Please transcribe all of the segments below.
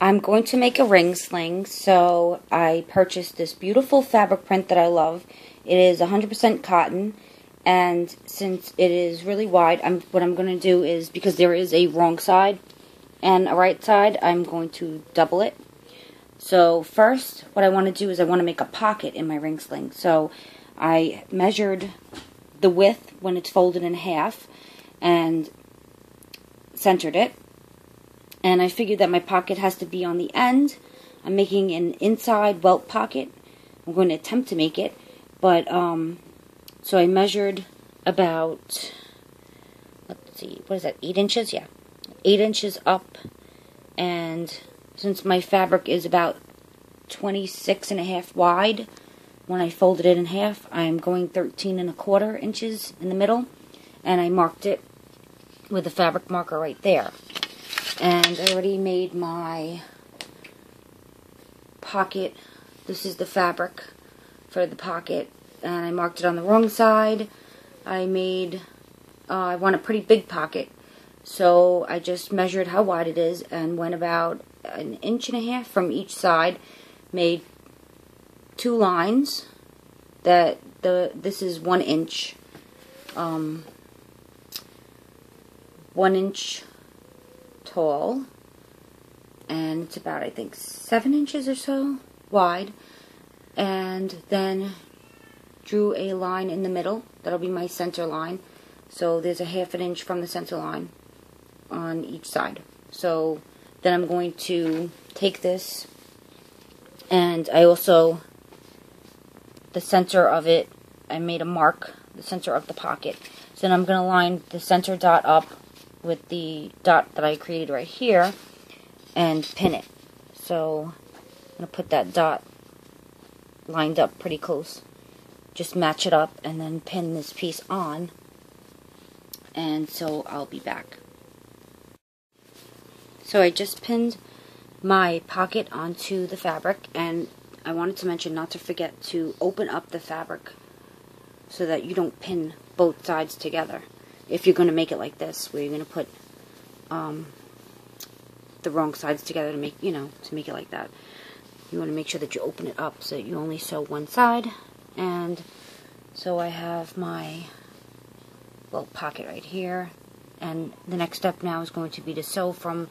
I'm going to make a ring sling, so I purchased this beautiful fabric print that I love. It is 100% cotton, and since it is really wide, what I'm going to do is, because there is a wrong side and a right side, I'm going to double it. So first, what I want to do is I want to make a pocket in my ring sling. So I measured the width when it's folded in half and centered it. And I figured that my pocket has to be on the end. I'm making an inside welt pocket. I'm going to attempt to make it. But, so I measured about, let's see, what is that, 8 inches? Yeah, 8 inches up. And since my fabric is about 26.5 wide, when I folded it in half, I'm going 13.25 inches in the middle. And I marked it with a fabric marker right there. And I already made my pocket. This is the fabric for the pocket. And I marked it on the wrong side. I want a pretty big pocket. So I just measured how wide it is and went about 1.5 inches from each side. Made 2 lines. This is 1 inch. 1 inch tall, and it's about, I think, 7 inches or so wide, and then drew a line in the middle. That'll be my center line. So there's a 1/2 inch from the center line on each side. So then I'm going to take this, and I also, the center of it, I made a mark, the center of the pocket. So then I'm going to line the center dot up with the dot that I created right here and pin it. So I'm going to put that dot lined up pretty close. Just match it up and then pin this piece on. And so I'll be back. So I just pinned my pocket onto the fabric, and I wanted to mention not to forget to open up the fabric so that you don't pin both sides together. If you're going to make it like this, where you're going to put the wrong sides together to make, to make it like that, you want to make sure that you open it up so that you only sew one side. And so I have my little pocket right here, and the next step now is going to be to sew from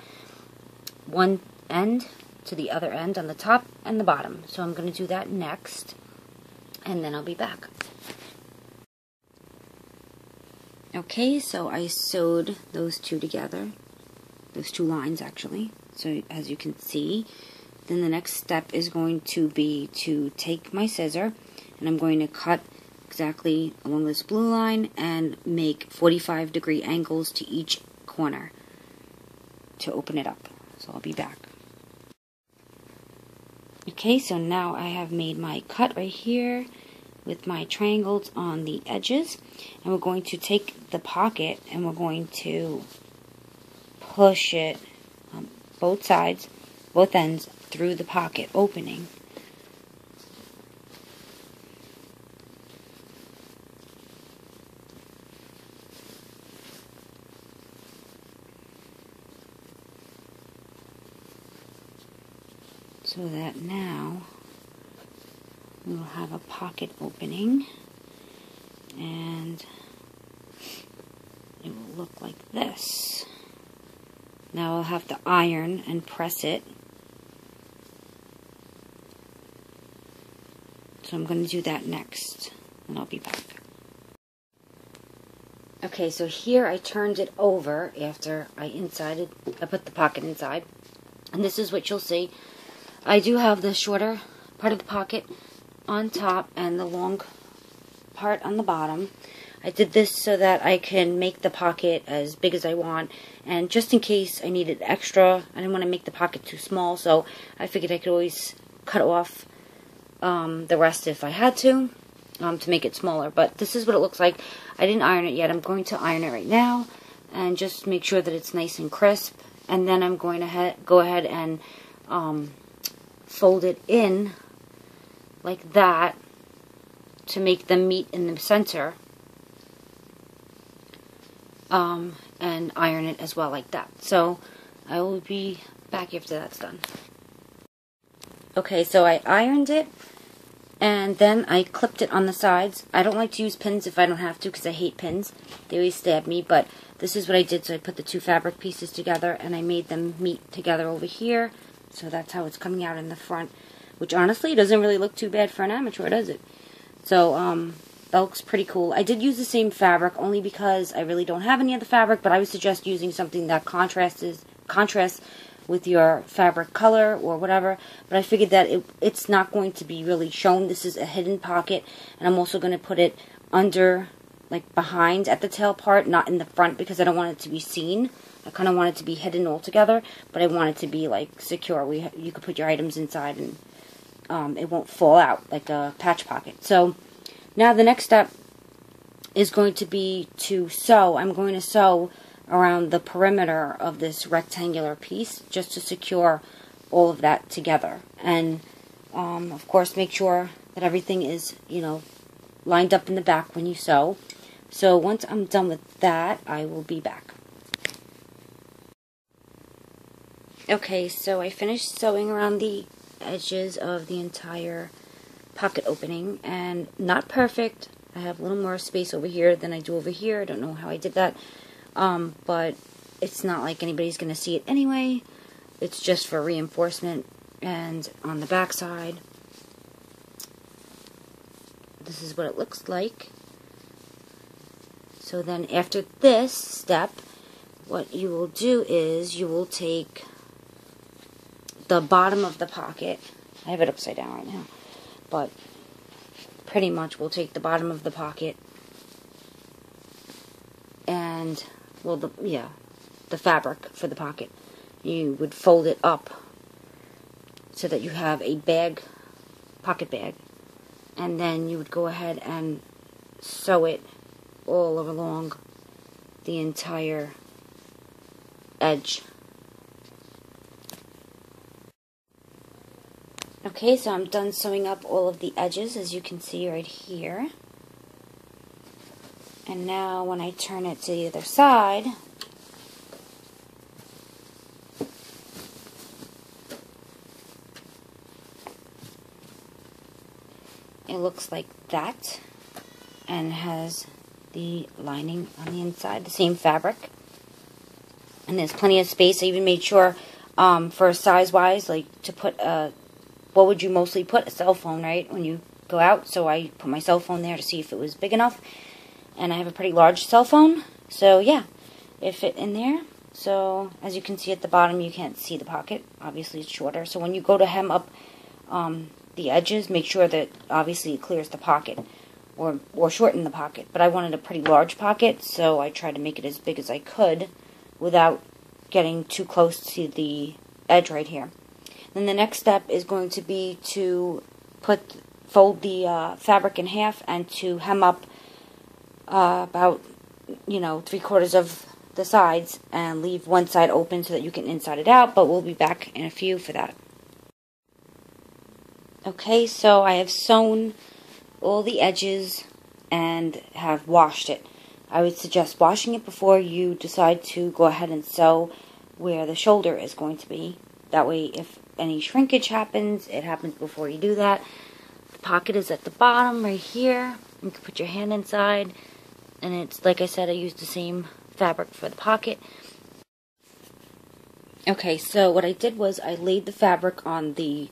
one end to the other end on the top and the bottom. So I'm going to do that next, and then I'll be back. Okay, so I sewed those two together, those 2 lines actually, so as you can see. Then the next step is going to be to take my scissor, and I'm going to cut exactly along this blue line and make 45-degree angles to each corner to open it up. So I'll be back. Okay, so now I have made my cut right here with my triangles on the edges, and we're going to take the pocket and we're going to push it on both sides, both ends, through the pocket opening. So that now we will have a pocket opening, and it will look like this. Now I'll have to iron and press it. So I'm going to do that next, and I'll be back. Okay, so here I turned it over after I put the pocket inside, and this is what you'll see. I do have the shorter part of the pocket on top and the long part on the bottom. I did this so that I can make the pocket as big as I want, and just in case I needed extra, I didn't want to make the pocket too small, so I figured I could always cut off the rest if I had to make it smaller. But this is what it looks like. I didn't iron it yet. I'm going to iron it right now and just make sure that it's nice and crisp, and then I'm going to go ahead and fold it in like that to make them meet in the center, and iron it as well like that. So I will be back after that's done. Okay, so I ironed it, and then I clipped it on the sides. I don't like to use pins if I don't have to, because I hate pins. They always stab me, but this is what I did. So I put the two fabric pieces together, and I made them meet together over here. So that's how it's coming out in the front, which honestly doesn't really look too bad for an amateur, does it? So, that looks pretty cool. I did use the same fabric only because I really don't have any other fabric, but I would suggest using something that contrasts with your fabric color or whatever. But I figured that it's not going to be really shown. This is a hidden pocket, and I'm also going to put it under, like behind at the tail part, not in the front, because I don't want it to be seen. I kind of want it to be hidden altogether, but I want it to be like secure. You could put your items inside and it won't fall out like a patch pocket. So now the next step is going to be to sew. I'm going to sew around the perimeter of this rectangular piece just to secure all of that together. And of course make sure that everything is, lined up in the back when you sew. So once I'm done with that, I will be back. Okay, so I finished sewing around the edges of the entire pocket opening, and not perfect. I have a little more space over here than I do over here. I don't know how I did that, but it's not like anybody's going to see it anyway. It's just for reinforcement. And on the back side, this is what it looks like. So then after this step, what you will do is you will take the bottom of the pocket. I have it upside down right now, but pretty much we'll take the bottom of the pocket and, well, the fabric for the pocket. You would fold it up so that you have a bag, pocket bag, and then you would go ahead and sew it all along the entire edge. Okay, so I'm done sewing up all of the edges, as you can see right here. And now when I turn it to the other side, it looks like that, and has the lining on the inside, the same fabric. And there's plenty of space. I even made sure for size-wise, like to put what would you mostly put? A cell phone, right, when you go out. So I put my cell phone there to see if it was big enough. And I have a pretty large cell phone. So yeah, it fit in there. So as you can see at the bottom, you can't see the pocket. Obviously it's shorter. So when you go to hem up the edges, make sure that obviously it clears the pocket. Or shorten the pocket. But I wanted a pretty large pocket, so I tried to make it as big as I could without getting too close to the edge right here. Then the next step is going to be to fold the fabric in half and to hem up about 3/4 of the sides and leave one side open so that you can inside it out, but we'll be back in a few for that. Okay, so I have sewn all the edges and have washed it. I would suggest washing it before you decide to go ahead and sew where the shoulder is going to be. That way, if any shrinkage happens, it happens before you do that. The pocket is at the bottom right here. You can put your hand inside, and it's, like I said, I used the same fabric for the pocket. Okay, so what I did was I laid the fabric on the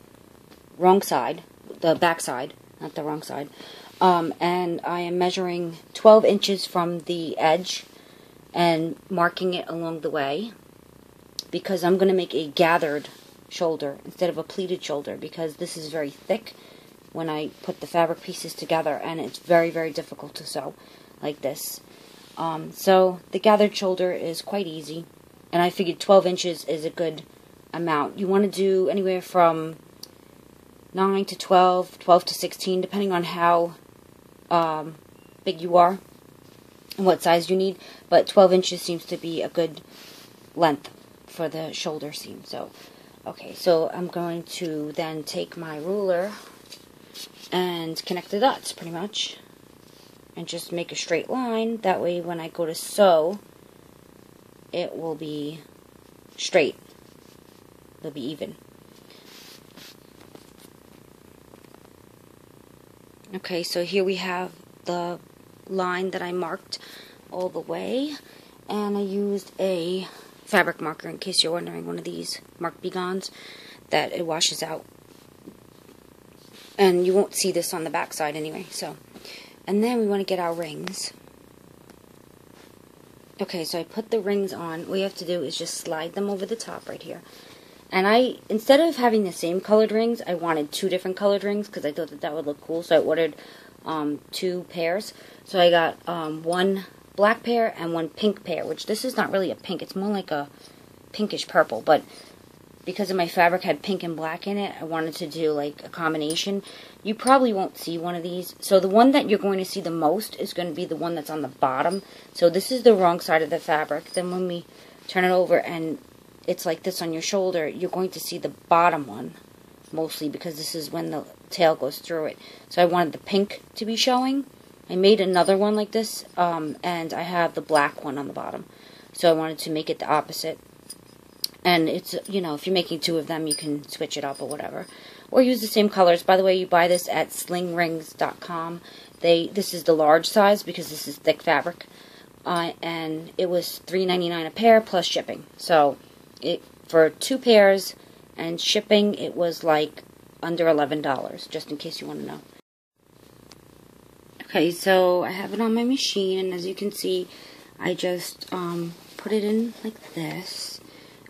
wrong side, the back side, not the wrong side, and I am measuring 12 inches from the edge and marking it along the way, because I'm going to make a gathered shoulder instead of a pleated shoulder, because this is very thick when I put the fabric pieces together, and it's very, very difficult to sew like this. So the gathered shoulder is quite easy, and I figured 12 inches is a good amount. You want to do anywhere from 9 to 12, 12 to 16, depending on how big you are and what size you need, but 12 inches seems to be a good length for the shoulder seam. So, okay, so I'm going to then take my ruler and connect the dots, pretty much, and just make a straight line. That way when I go to sew, it will be straight. they'll be even. Okay, so here we have the line that I marked all the way, and I used a fabric marker, in case you're wondering, one of these Mark Begons that it washes out, and you won't see this on the back side anyway. So, and then we want to get our rings. Okay, so I put the rings on. What you have to do is just slide them over the top right here. And instead of having the same colored rings, I wanted 2 different colored rings because I thought that that would look cool. So I ordered 2 pairs. So I got 1 black pair and 1 pink pair, which this is not really a pink. It's more like a pinkish purple. But because of my fabric had pink and black in it, I wanted to do like a combination. You probably won't see one of these. So the one that you're going to see the most is going to be the one that's on the bottom. So this is the wrong side of the fabric. Then when we turn it over and it's like this on your shoulder, you're going to see the bottom one mostly, because this is when the tail goes through it. So I wanted the pink to be showing. I made another one like this, and I have the black one on the bottom. So I wanted to make it the opposite. And it's, you know, if you're making 2 of them, you can switch it up or whatever. Or use the same colors. By the way, you buy this at slingrings.com. This is the large size because this is thick fabric. And it was $3.99 a pair plus shipping. So for 2 pairs and shipping, it was like under $11, just in case you want to know. Okay, so I have it on my machine, and as you can see, I just put it in like this,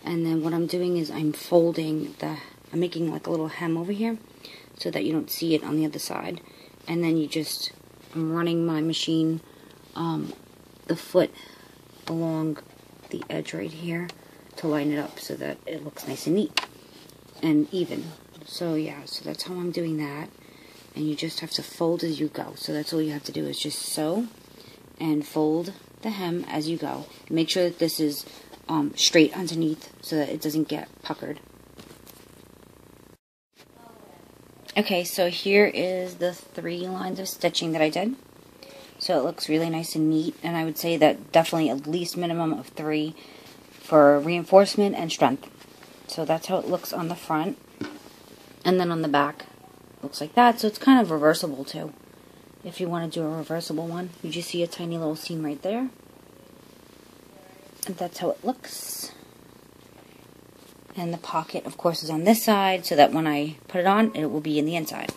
and then what I'm doing is I'm I'm making like a little hem over here so that you don't see it on the other side, and then I'm running my machine the foot along the edge right here to line it up so that it looks nice and neat and even. So yeah, so that's how I'm doing that. And you just have to fold as you go. So that's all you have to do is just sew and fold the hem as you go. Make sure that this is straight underneath so that it doesn't get puckered. Okay, so here is the 3 lines of stitching that I did. So it looks really nice and neat, and I would say that definitely at least minimum of 3 for reinforcement and strength. So that's how it looks on the front. And then on the back, looks like that. So it's kind of reversible too. If you want to do a reversible one, you just see a tiny little seam right there. And that's how it looks. And the pocket, of course, is on this side, so that when I put it on, it will be in the inside.